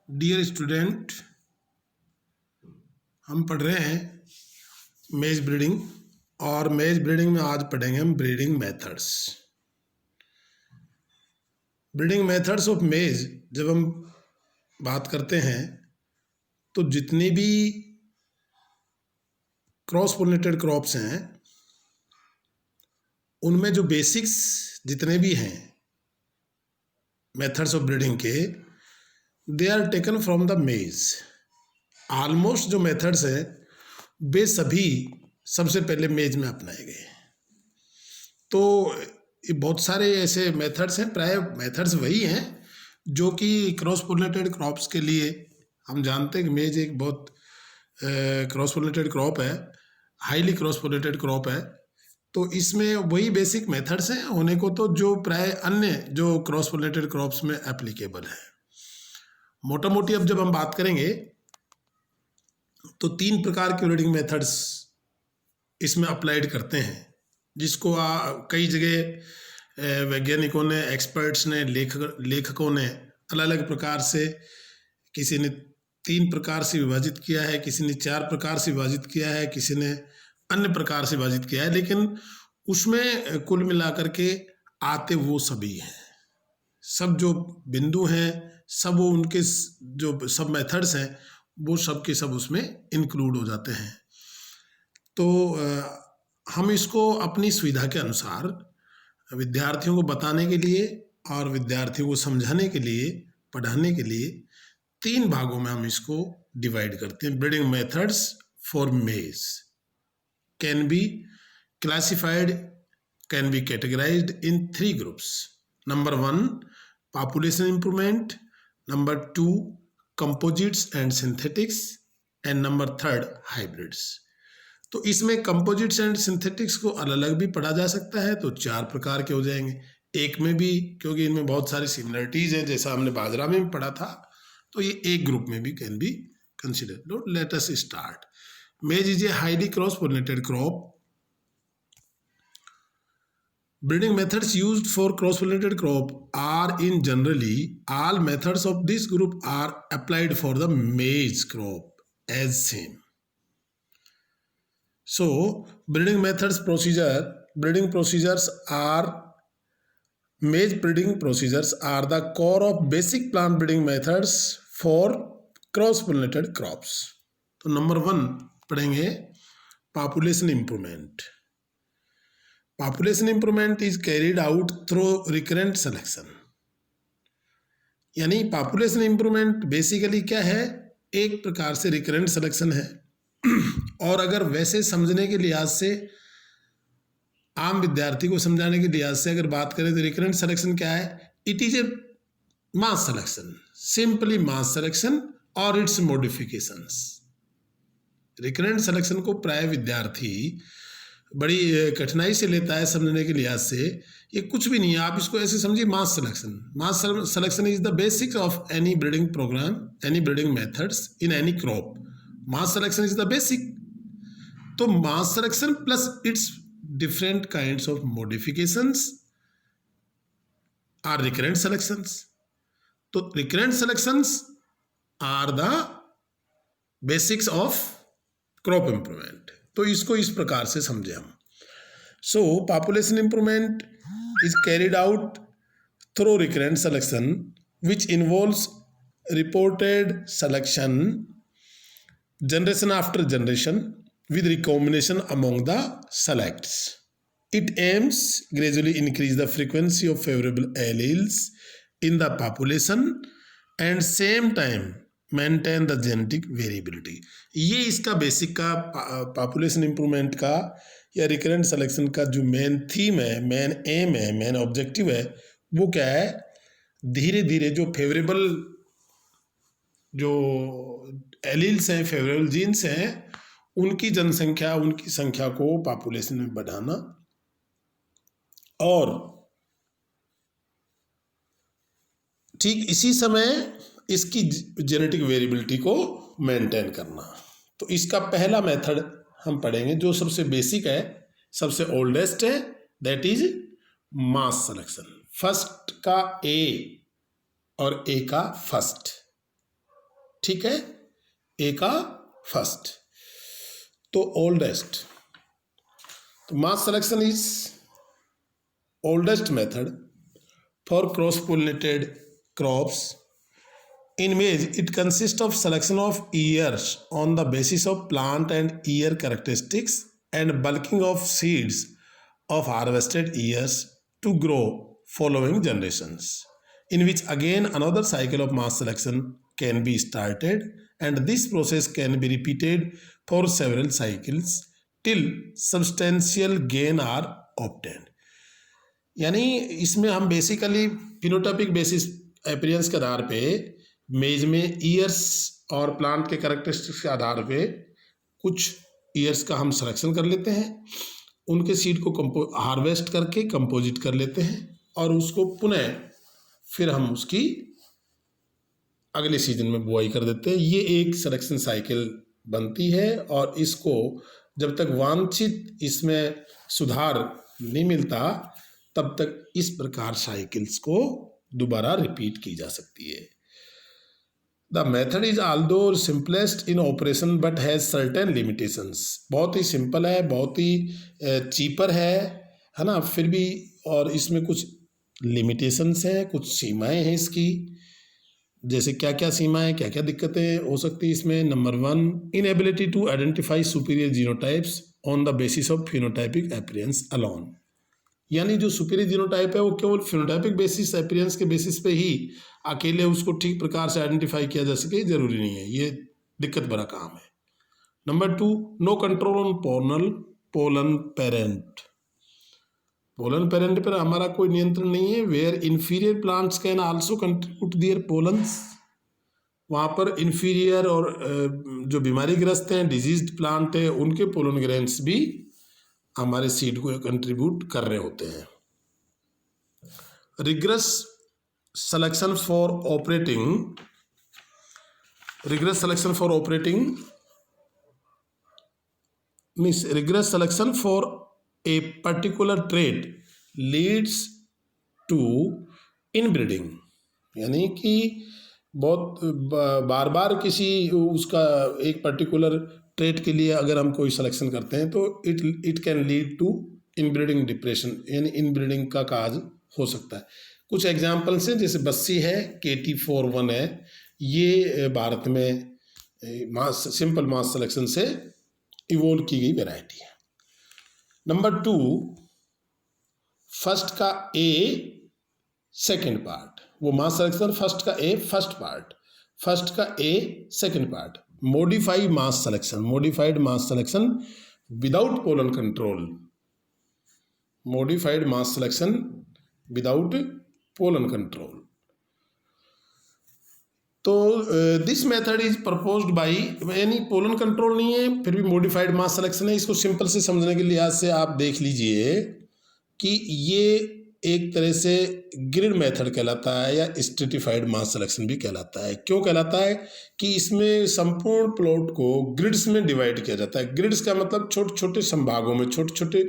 Dear student, हम पढ़ रहे हैं मेज ब्रीडिंग और मेज ब्रीडिंग में आज पढ़ेंगे हम breeding methods. Breeding methods of मेज जब हम बात करते हैं तो जितनी भी क्रॉस पोलिनेटेड क्रॉप्स हैं उनमें जो बेसिक्स जितने भी हैं मेथड्स ऑफ ब्रीडिंग के, they are taken from the maize. Almost जो मेथड्स हैं वे सभी सबसे पहले मेज में अपनाए गए। तो ये बहुत सारे ऐसे मेथड्स हैं, प्राय मेथड्स वही हैं जो कि क्रॉस पोलिनेटेड क्रॉप्स के लिए हम जानते हैं कि मेज एक बहुत क्रॉस पोलिनेटेड क्रॉप है, हाईली क्रॉस पोलिनेटेड क्रॉप है। तो इसमें वही बेसिक मेथड्स हैं होने को तो जो प्राय अन्य जो क्रॉस पोलिनेटेड क्रॉप्स में एप्लीकेबल है। मोटा मोटी अब जब हम बात करेंगे तो 3 प्रकार के ब्रीडिंग मेथड्स इसमें अप्लाइड करते हैं, जिसको कई जगह वैज्ञानिकों ने, एक्सपर्ट्स ने, लेखकों ने अलग अलग प्रकार से, किसी ने 3 प्रकार से विभाजित किया है, किसी ने 4 प्रकार से विभाजित किया है, किसी ने अन्य प्रकार से विभाजित किया है, लेकिन उसमें कुल मिलाकर के आते वो सभी हैं। सब जो बिंदु हैं सब वो उनके जो सब मेथड्स हैं वो सब के सब उसमें इंक्लूड हो जाते हैं। तो हम इसको अपनी सुविधा के अनुसार विद्यार्थियों को बताने के लिए और विद्यार्थियों को समझाने के लिए, पढ़ाने के लिए 3 भागों में हम इसको डिवाइड करते हैं। ब्रीडिंग मेथड्स फॉर मेज can be classified, can be categorised in 3 groups. Number 1 population improvement, number 2 composites and synthetics, and number 3 hybrids। तो इसमें composites and synthetics को अलग अलग भी पढ़ा जा सकता है, तो 4 प्रकार के हो जाएंगे। एक में भी, क्योंकि इनमें बहुत सारी सिमिलरिटीज हैं, जैसा हमने बाजरा में भी पढ़ा था, तो ये एक ग्रुप में भी can be consider. Let us start. Maize is a highly cross pollinated crop. Breeding methods used for cross-pollinated crop are in generally all methods of this group are applied for the maize crop as same. So breeding procedures are maize breeding procedures are the core of basic plant breeding methods for cross-pollinated crops. तो number 1 पढ़ेंगे population improvement. Population improvement is carried out through recurrent selection। यानी population improvement basically क्या है, एक प्रकार से recurrent selection है। और अगर वैसे समझने के लिहाज से, आम विद्यार्थी को समझाने के लिहाज से अगर बात करें तो रिकरेंट सिलेक्शन क्या है? It is a mass selection, simply mass selection और इट्स मॉडिफिकेशंस। रिकरेंट सिलेक्शन को प्राय विद्यार्थी बड़ी कठिनाई से लेता है समझने के लिहाज से। ये कुछ भी नहीं है, आप इसको ऐसे समझिए, mass selection. Mass selection is the basics of any breeding programme, any breeding methods in any crop. Mass selection is the basic. तो mass selection plus its different kinds of modifications are recurrent selections. तो recurrent selections are the basics of crop improvement. तो इसको इस प्रकार से समझे हम। So population improvement is carried out through recurrent selection which involves reported selection generation after generation with recombination among the selects. It aims gradually increase the frequency of favorable alleles in the population and same time maintain the genetic variability। ये इसका basic का population improvement का या recurrent selection का जो main theme है, main M है, main objective है, वो क्या है? धीरे धीरे जो फेवरेबल जो एलील्स हैं, फेवरेबल जीन्स हैं, उनकी जनसंख्या, उनकी संख्या को पॉपुलेशन में बढ़ाना और ठीक इसी समय इसकी जेनेटिक वेरिएबिलिटी को मेंटेन करना। तो इसका पहला मेथड हम पढ़ेंगे जो सबसे बेसिक है, सबसे ओल्डेस्ट है, that is mass selection. First का ए और ए का फर्स्ट, ठीक है, ए का फर्स्ट। तो ओल्डेस्ट, तो mass selection is oldest method for cross-pollinated crops. In maize, it consists of selection of ears on the basis of plant and ear characteristics and bulking of seeds of harvested ears to grow following generations, in which again another cycle of mass selection can be started, and this process can be repeated for several cycles till substantial gain are obtained. यानी इसमें हम basically phenotypic basis appearance के आधार पे मेज में years और plant के कैरेक्टरिस्टिक्स के आधार पे कुछ ईयर्स का हम सिलेक्शन कर लेते हैं, उनके सीड को हार्वेस्ट करके कंपोजिट कर लेते हैं और उसको पुनः फिर हम उसकी अगले सीजन में बुआई कर देते हैं। ये एक सिलेक्शन साइकिल बनती है और इसको जब तक वांछित इसमें सुधार नहीं मिलता तब तक इस प्रकार साइकिल्स को दोबारा रिपीट की जा सकती है। The method is although simplest in operation but has certain limitations. बहुत ही सिंपल है, बहुत ही चीपर है ना, फिर भी और इसमें कुछ लिमिटेशंस हैं, कुछ सीमाएं हैं इसकी। जैसे क्या क्या सीमाएं, क्या क्या दिक्कतें हो सकती है इसमें। Number 1, inability to identify superior genotypes on the basis of phenotypic appearance alone. यानी जो सुपीरियर जीनोटाइप है वो केवल फिनोटाइपिक बेसिस अपीयरेंस के बेसिस पे ही अकेले उसको ठीक प्रकार से आइडेंटिफाई किया जा सके, जरूरी नहीं है, ये दिक्कत भरा काम है। Number 2, no control on pollen parent. Pollen parent पर हमारा कोई नियंत्रण नहीं है। Where inferior plants can also contribute their pollens, वहाँ पर इन्फीरियर और जो बीमारी ग्रस्त हैं, डिजीज्ड प्लांट है, उनके पोलन ग्रेन्स भी हमारे सीड को कंट्रीब्यूट कर रहे होते हैं। Rigorous selection for operating means rigorous selection for a particular trait leads to inbreeding. यानी कि बहुत बार बार किसी उसका एक पर्टिकुलर ट्रेट के लिए अगर हम कोई सिलेक्शन करते हैं तो it can lead to inbreeding depression, यानी इनब्रीडिंग का काज हो सकता है। कुछ एग्जांपल्स हैं, जैसे बस्सी है, KT41 है, ये भारत में सिंपल मास सिलेक्शन से इवोल्व की गई वैरायटी है। नंबर 2, फर्स्ट का ए सेकेंड पार्ट, वो मास सिलेक्शन फर्स्ट का ए फर्स्ट पार्ट, फर्स्ट का A second part. Modified mass selection without pollen control, modified mass selection without pollen control. तो this method is proposed by, यानी pollen control नहीं है फिर भी मॉडिफाइड मास सिलेक्शन है। इसको सिंपल से समझने के लिहाज से आप देख लीजिए कि ये एक तरह से ग्रिड मेथड कहलाता है या स्ट्रेटिफाइड मास सिलेक्शन भी कहलाता है। क्यों कहलाता है कि इसमें संपूर्ण प्लॉट को ग्रिड्स में डिवाइड किया जाता है। ग्रिड्स का मतलब छोटे छोटे संभागों में, छोटे छोटे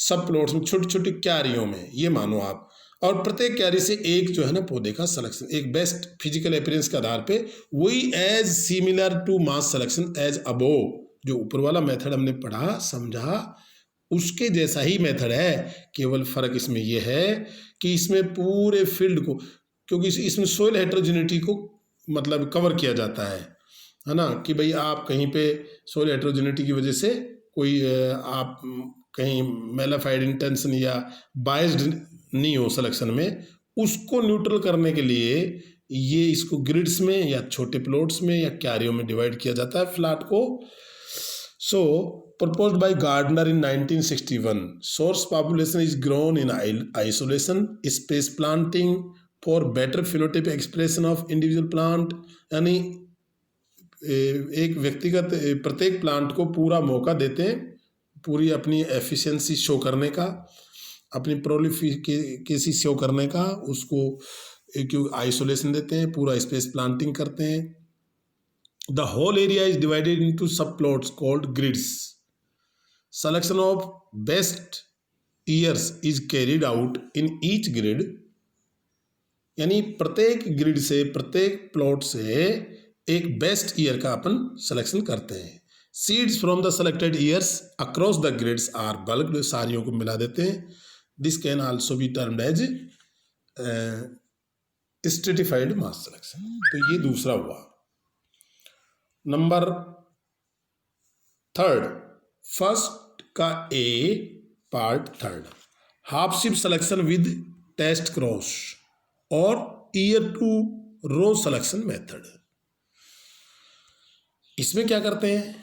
सब प्लॉट्स में, छोटे छोटे क्यारियों में, ये मानो आप, और प्रत्येक क्यारी से एक जो है ना पौधे का सिलेक्शन एक बेस्ट फिजिकल अपीयरेंस के आधार पे, वही as similar to mass selection as above, जो ऊपर वाला मेथड हमने पढ़ा समझा उसके जैसा ही मेथड है। केवल फर्क इसमें यह है कि इसमें पूरे फील्ड को, क्योंकि इसमें सोइल हेट्रोजेनिटी को मतलब कवर किया जाता है ना, कि भाई आप कहीं पे सोइल हेट्रोजेनिटी की वजह से कोई आप कहीं मेलाफाइड इंटेंशन या बायस्ड नहीं हो सिलेक्शन में, उसको न्यूट्रल करने के लिए ये इसको ग्रिड्स में या छोटे प्लॉट्स में या क्यारियों में डिवाइड किया जाता है फ्लैट को। सो proposed by Gardner in 1961. Source population is grown in isolation, space planting for better phenotypic expression of individual plant, यानी एक व्यक्तिगत प्रत्येक प्लांट को पूरा मौका देते हैं पूरी अपनी एफिशिएंसी शो करने का, अपनी प्रोलिफिकेसी शो करने का, उसको एक आइसोलेशन देते हैं, पूरा स्पेस प्लांटिंग करते हैं। The whole area is divided into subplots called grids. Selection of best ears is carried out in each grid, यानी प्रत्येक ग्रिड से, प्रत्येक प्लॉट से एक बेस्ट ईयर का अपन सिलेक्शन करते हैं। Seeds from the selected ears across the grades are bulk, सारियों को मिला देते हैं। This can also be termed as stratified mass selection. तो ये दूसरा हुआ। नंबर थर्ड, फर्स्ट का A part third, half shift selection with test cross और ear to row selection method. इसमें क्या करते हैं,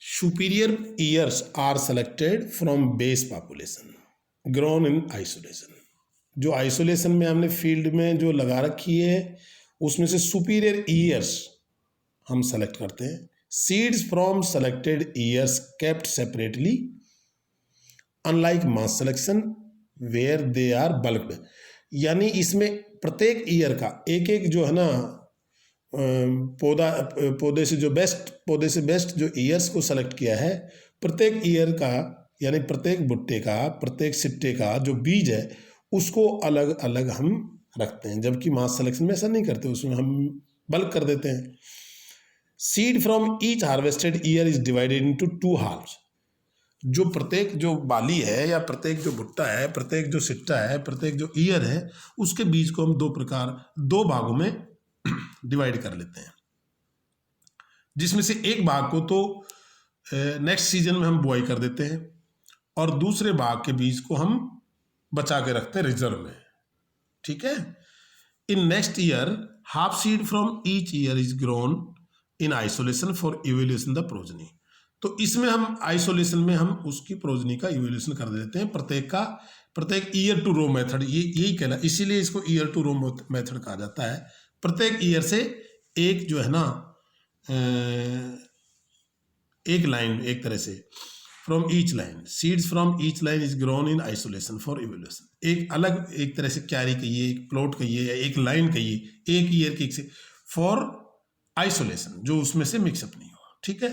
superior ears are selected from base population grown in isolation. जो आइसोलेशन में हमने फील्ड में जो लगा रखी है उसमें से सुपीरियर ईयर्स हम सेलेक्ट करते हैं। Seeds from selected ears kept separately unlike mass selection where they are bulked. यानी इसमें प्रत्येक ईयर का एक एक जो है ना पौधे से बेस्ट जो ईयर्स को सेलेक्ट किया है, प्रत्येक ईयर का यानी प्रत्येक भुट्टे का, प्रत्येक सिट्टे का जो बीज है उसको अलग अलग हम रखते हैं। जबकि मास सिलेक्शन में ऐसा नहीं करते, उसमें हम बल्क कर देते हैं। Seed from each harvested year is divided into 2 हाल्व्स। जो प्रत्येक जो बाली है या प्रत्येक जो भुट्टा है, प्रत्येक जो सिट्टा है, प्रत्येक जो ईयर है, उसके बीज को हम दो भागों में डिवाइड कर लेते हैं। जिसमें से एक भाग को तो नेक्स्ट सीजन में हम बुआई कर देते हैं और दूसरे भाग के बीज को हम बचा के रखते हैं रिजर्व में। ठीक है। In next year half seed from each year is grown in isolation for evaluation the progeny. तो इसमें हम आइसोलेशन में हम उसकी प्रोजनी का इवेल्यूएशन कर देते हैं, प्रत्येक ईयर टू रो मेथड, यही कहला, इसीलिए इसको ईयर टू रो मेथड कहा जाता है। प्रत्येक ईयर से एक जो है ना एक लाइन, एक तरह से from each line, seeds from each line is grown in isolation for evaluation. एक अलग एक तरह से क्यारी कहिए, एक प्लॉट कहिए या एक लाइन कहिए, एक ईयर की से फॉर आइसोलेशन, जो उसमें से मिक्सअप नहीं हुआ। ठीक है।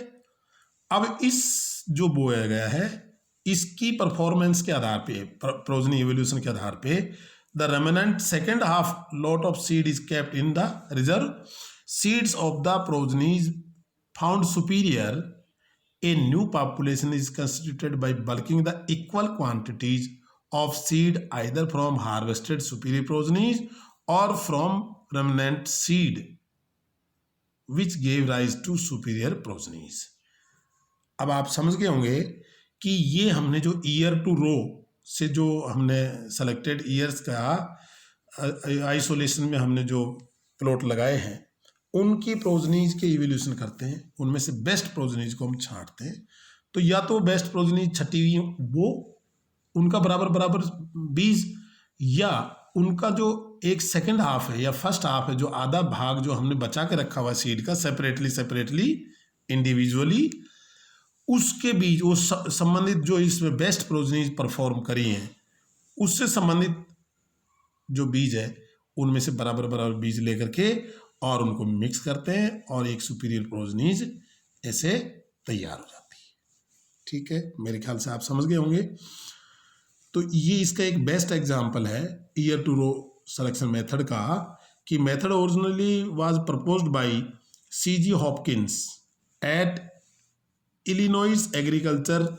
अब इस जो बोया गया है इसकी परफॉर्मेंस के आधार पे, प्रोजनी इवोल्यूशन के आधार पे, the remnant second half lot of seed is kept in the reserve. Seeds of the progeny found superior, a new population is constituted by bulking the equal quantities of seed either from harvested superior progenies or from remnant seed which gave rise to superior progenies। अब आप समझ गए होंगे कि ये हमने जो year to रो से जो हमने सेलेक्टेड ईयर्स का आइसोलेशन में हमने जो प्लॉट लगाए हैं उनकी प्रोजनीज के इवोल्यूशन करते हैं, उनमें से बेस्ट प्रोजनीज को हम छांटते हैं। तो या तो बेस्ट प्रोजनीज छटी हुई वो उनका बराबर बीज, या उनका जो एक सेकंड हाफ है या फर्स्ट हाफ है, जो आधा भाग जो हमने बचा के रखा हुआ सीड का सेपरेटली इंडिविजुअली, उसके बीज वो संबंधित जो इसमें बेस्ट प्रोजनीज परफॉर्म करी हैं उससे संबंधित जो बीज है उनमें से बराबर बीज लेकर के और उनको मिक्स करते हैं और एक सुपीरियर प्रोजनीज ऐसे तैयार हो जाती है। ठीक है, मेरे ख्याल से आप समझ गए होंगे। तो ये इसका एक बेस्ट एग्जांपल है ear to row selection method का, कि method originally was proposed by C.G. Hopkins at Illinois agriculture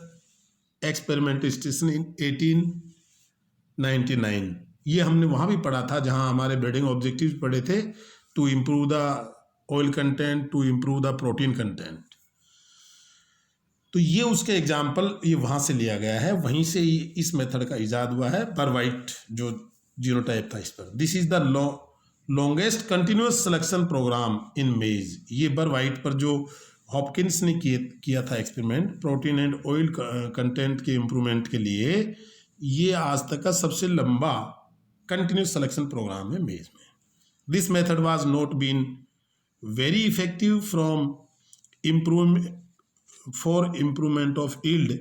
experiment station in 1899। ये हमने वहाँ भी पढ़ा था जहाँ हमारे ब्रीडिंग ऑब्जेक्टिव्स पढ़े थे, to improve the oil content, to improve the protein content. तो ये उसके एग्जाम्पल ये वहाँ से लिया गया है, वहीं से इस मेथड का इजाद हुआ है। बरवाइट जो जीनोटाइप था इस पर। This is the longest continuous selection programme in maize. ये बरवाइट पर जो हॉपकिंस ने किया था experiment protein and oil content के इम्प्रूवमेंट के लिए, ये आज तक का सबसे लंबा कंटिन्यूअस सिलेक्शन प्रोग्राम है मेज में। This method was not been very effective for improvement of yield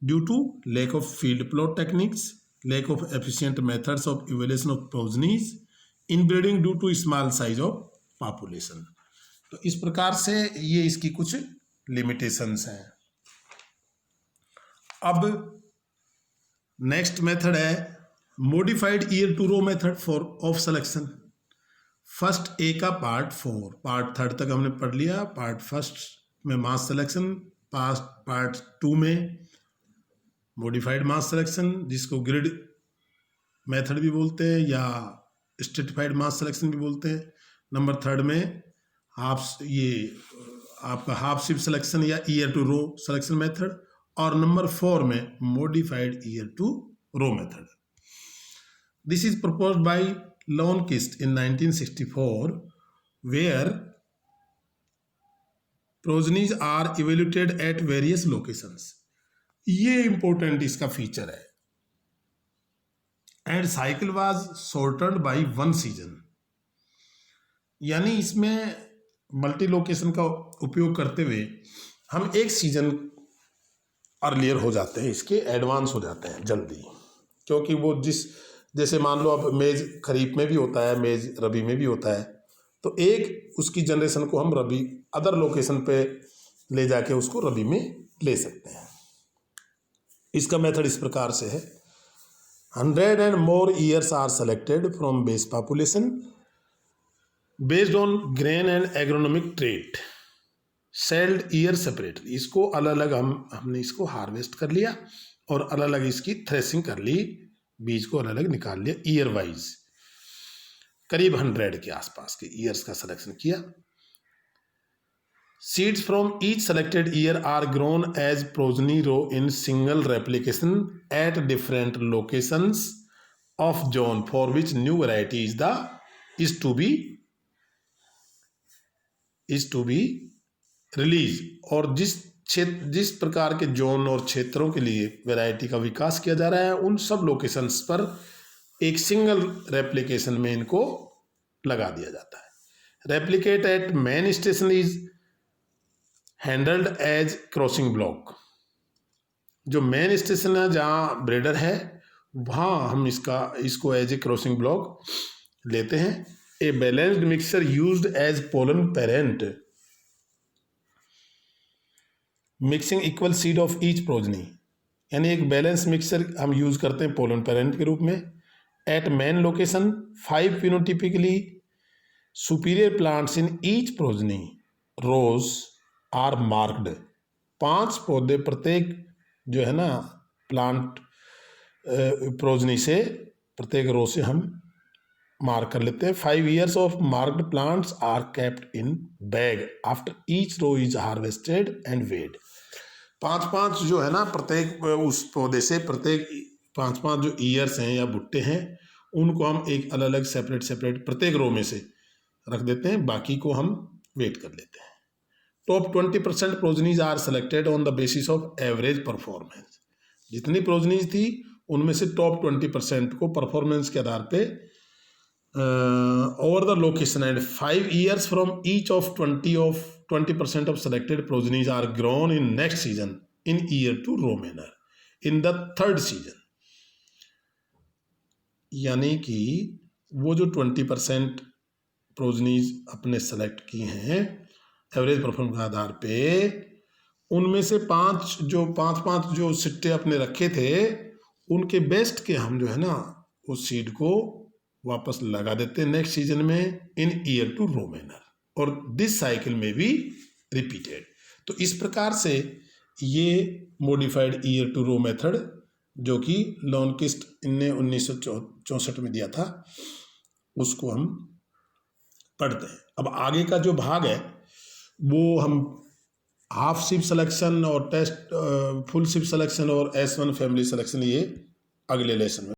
due to lack of field plot techniques, lack of efficient methods of evaluation of progenies, inbreeding due to small size of population। तो इस प्रकार से ये इसकी कुछ limitations हैं। अब next method है modified ear to row method for of selection. First A का पार्ट 4, पार्ट 3 तक हमने पढ़ लिया। पार्ट 1 में मास सिलेक्शन, पार्ट 2 में मॉडिफाइड मास सिलेक्शन, जिसको ग्रिड मेथड भी बोलते हैं या स्ट्रेटिफाइड मास सिलेक्शन भी बोलते हैं। नंबर 3 में आपका हाफ शिफ्ट सिलेक्शन या ear to row selection method, और नंबर 4 में modified ear to row method. This is proposed by Lundquist in 1964, where progenies are evaluated at various locations. ये important इसका फीचर है। And cycle was shortened by 1 season, यानी इसमें multi location का उपयोग करते हुए हम एक सीजन अर्लियर हो जाते हैं, इसके एडवांस हो जाते हैं जल्दी, क्योंकि वो जैसे मान लो अब मेज खरीफ में भी होता है, मेज रबी में भी होता है, तो एक उसकी जनरेशन को हम रबी अदर लोकेशन पे ले जाके उसको रबी में ले सकते हैं। इसका मेथड इस प्रकार से है। 100 and more years are selected from base population based on grain and agronomic trait, sailed year separately. इसको अलग अलग हमने इसको हार्वेस्ट कर लिया और अलग अलग इसकी थ्रेसिंग कर ली, बीज को अलग अलग निकाल लिया ईयर वाइज। करीब 100 के आसपास के ईयर्स का सिलेक्शन किया। Seeds from each selected ear are grown as progeny row in single replication at different locations of zone for which new variety is to be release. और जिस प्रकार के जोन और क्षेत्रों के लिए वैरायटी का विकास किया जा रहा है, उन सब लोकेशंस पर एक सिंगल रेप्लिकेशन में इनको लगा दिया जाता है। Replicate at main station is handled as crossing block. जो मेन स्टेशन है जहाँ ब्रीडर है, वहाँ हम इसको एज ए क्रॉसिंग ब्लॉक लेते हैं। A balanced mixture used as pollen parent, mixing equal seed of each progeny, यानी एक बैलेंस मिक्सचर हम यूज करते हैं पोलन पेरेंट के रूप में। At main location 5 phenotypically superior plants in each progeny rows are marked. 5 पौधे प्रत्येक जो है ना प्लांट प्रोजनी से, प्रत्येक रो से हम मार्क कर लेते हैं। 5 years of marked plants are kept in bag after each row is harvested and weighed. 5-5 जो है ना प्रत्येक उस पौधे से, प्रत्येक 5-5 जो ईयर्स हैं या भुट्टे हैं, उनको हम एक अलग अलग सेपरेट प्रत्येक रो में से रख देते हैं, बाकी को हम वेट कर लेते हैं। Top 20% progenies are selected on the basis of average performance. जितनी प्रोजनीज थी उनमें से टॉप 20% को परफॉर्मेंस के आधार पे over the location and 5 years from each of 20% of selected progenies are grown in next season in year to row manner in the 3rd season। यानी कि वो जो 20% प्रोजनीज अपने सेलेक्ट किए हैं एवरेज परफॉर्मेंस के आधार पे, उनमें से 5 जो सिट्टे अपने रखे थे, उनके बेस्ट के हम जो है ना उस सीड को वापस लगा देते हैं नेक्स्ट सीजन में in ear to row manner, और दिस साइकिल में भी रिपीटेड। तो इस प्रकार से ये modified ear to row method, जो कि लॉन्किस्ट ने 1964 में दिया था, उसको हम पढ़ते हैं। अब आगे का जो भाग है वो हम हाफ शिफ्ट सिलेक्शन और टेस्ट फुल शिफ्ट सिलेक्शन और S1 फैमिली सिलेक्शन, ये अगले लेसन में